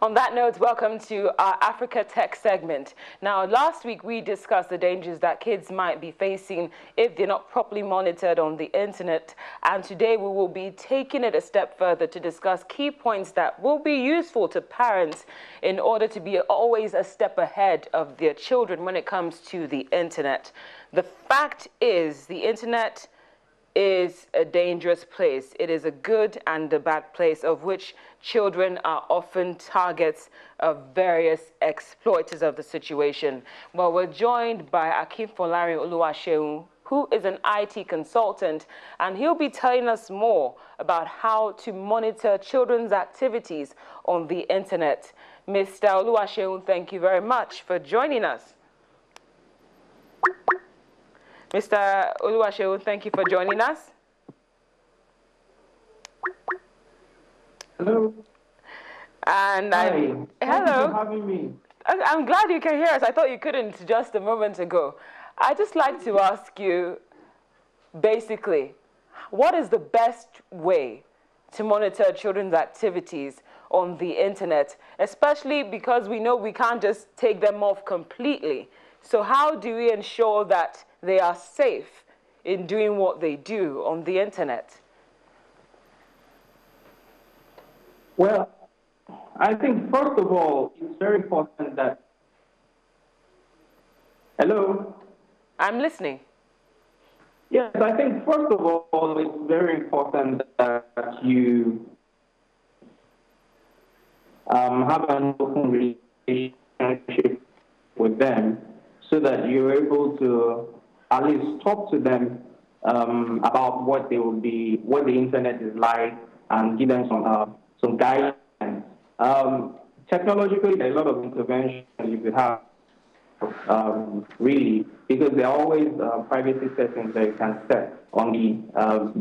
On that note, welcome to our Africa Tech segment. Now, last week we discussed the dangers that kids might be facing if they're not properly monitored on the internet. And today we will be taking it a step further to discuss key points that will be useful to parents in order to be always a step ahead of their children when it comes to the internet. The fact is, the internet is a dangerous place. It is a good and a bad place, of which children are often targets of various exploiters of the situation. Well, we're joined by Akinfolari Oluwaseun, who is an IT consultant, and he'll be telling us more about how to monitor children's activities on the internet. Mr. Oluwaseun, thank you very much for joining us. Mr. Oluwaseun, thank you for joining us. Hello. And Hi. hello. Thank you for having me. I'm glad you can hear us. I thought you couldn't just a moment ago. I'd just like to ask you, basically, what is the best way to monitor children's activities on the internet, especially because we know we can't just take them off completely. So how do we ensure that they are safe in doing what they do on the internet? Well, I think first of all, it's very important that... Hello? I'm listening. Yes, I think first of all, it's very important that you have an open relationship with them so that you're able to at least talk to them about what they will be, what the internet is like, and give them some guidance. Technologically, there's a lot of intervention you could have, really, because there are always privacy settings that you can set on the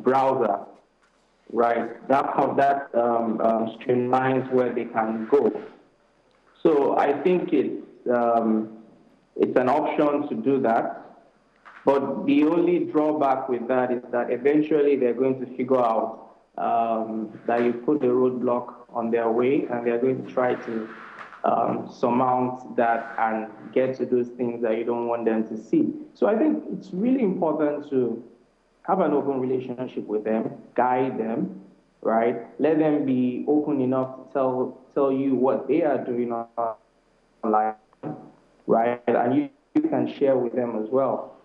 browser, right? That streamlines where they can go. So I think it's an option to do that. But the only drawback with that is that eventually they're going to figure out that you put a roadblock on their way, and they're going to try to surmount that and get to those things that you don't want them to see. So I think it's really important to have an open relationship with them, guide them, right? Let them be open enough to tell you what they are doing online, right? And you can share with them as well.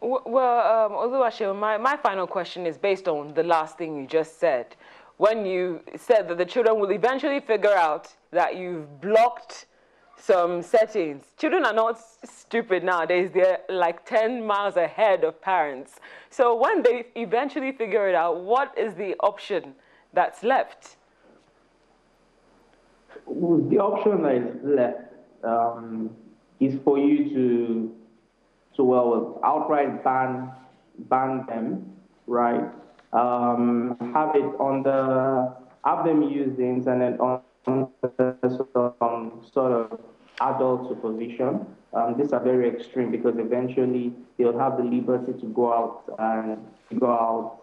Well, Oluwaseun, my final question is based on the last thing you just said. When you said that the children will eventually figure out that you've blocked some settings. Children are not stupid nowadays. They're like 10 miles ahead of parents. So when they eventually figure it out, what is the option that's left? The option that is left is for you to outright ban them, right? Have them use the internet on some sort of adult supervision. These are very extreme because eventually they'll have the liberty to go out and figure out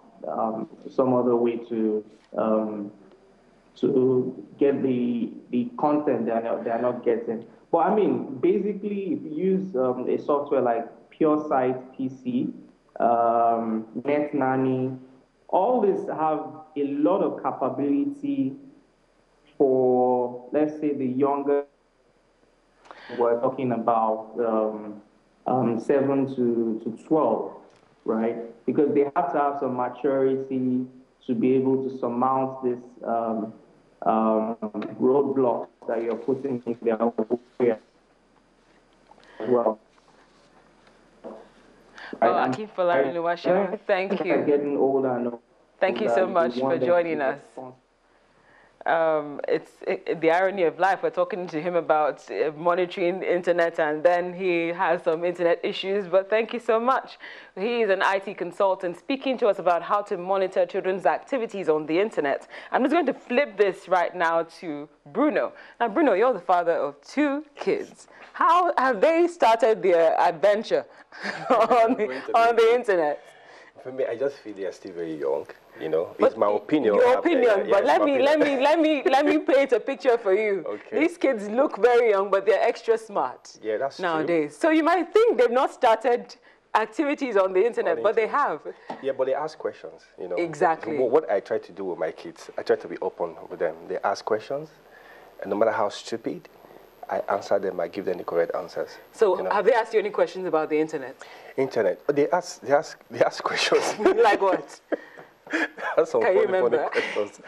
some other way to get the content they're not getting. But I mean, basically, if you use a software like PureSight PC, NetNanny, all these have a lot of capability for, let's say, the younger. We're talking about 7 to 12, right? Because they have to have some maturity to be able to surmount this roadblock that you're putting in their way as well. Akinfolari Oluwaseun, thank you. Getting older and older. Thank you so much for joining us. It's the irony of life. We're talking to him about monitoring the internet, and then he has some internet issues. But thank you so much. He is an IT consultant speaking to us about how to monitor children's activities on the internet. I'm just going to flip this right now to Bruno. Now, Bruno, you're the father of 2 kids. How have they started their adventure on the internet? For me, I just feel they are still very young. You know, it's my opinion. Your opinion, but let me paint a picture for you. Okay. These kids look very young, but they're extra smart. Yeah, that's nowadays. true. So you might think they've not started activities on the internet, but they have. Yeah, but they ask questions, you know. Exactly. What I try to do with my kids, I try to be open with them. They ask questions, and no matter how stupid, I answer them, I give them the correct answers. So have they asked you any questions about the internet? Internet. They ask questions. Like what? That's some funny questions.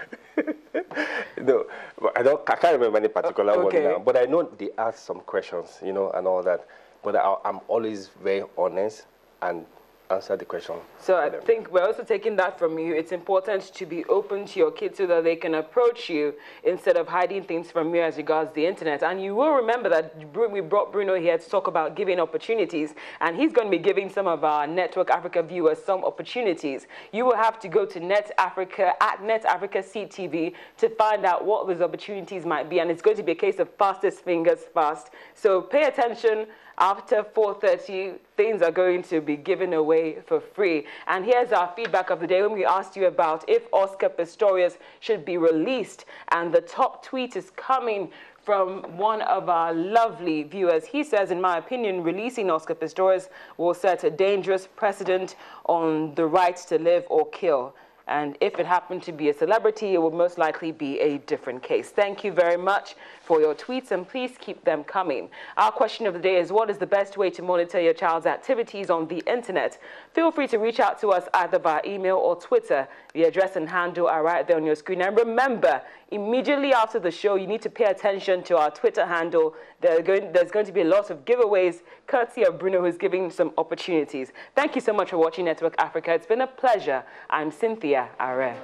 No, I can't remember any particular one now. But I know they ask some questions, you know, and all that. But I'm always very honest and answer the question. So I think we're also taking that from you. It's important to be open to your kids so that they can approach you instead of hiding things from you as regards the internet. And you will remember that we brought Bruno here to talk about giving opportunities, and he's going to be giving some of our Network Africa viewers some opportunities. You will have to go to Net Africa at Net Africa CTV to find out what those opportunities might be, and it's going to be a case of fastest fingers fast. So pay attention. After 4:30, things are going to be given away for free. And here's our feedback of the day when we asked you about if Oscar Pistorius should be released. And the top tweet is coming from one of our lovely viewers. He says, in my opinion, releasing Oscar Pistorius will set a dangerous precedent on the right to live or kill. And if it happened to be a celebrity, it would most likely be a different case. Thank you very much for your tweets, and please keep them coming. Our question of the day is, what is the best way to monitor your child's activities on the internet? Feel free to reach out to us either via email or Twitter. The address and handle are right there on your screen. And remember, immediately after the show, you need to pay attention to our Twitter handle. There's going to be a lot of giveaways, courtesy of Bruno, who's giving some opportunities. Thank you so much for watching Network Africa. It's been a pleasure. I'm Cynthia Are.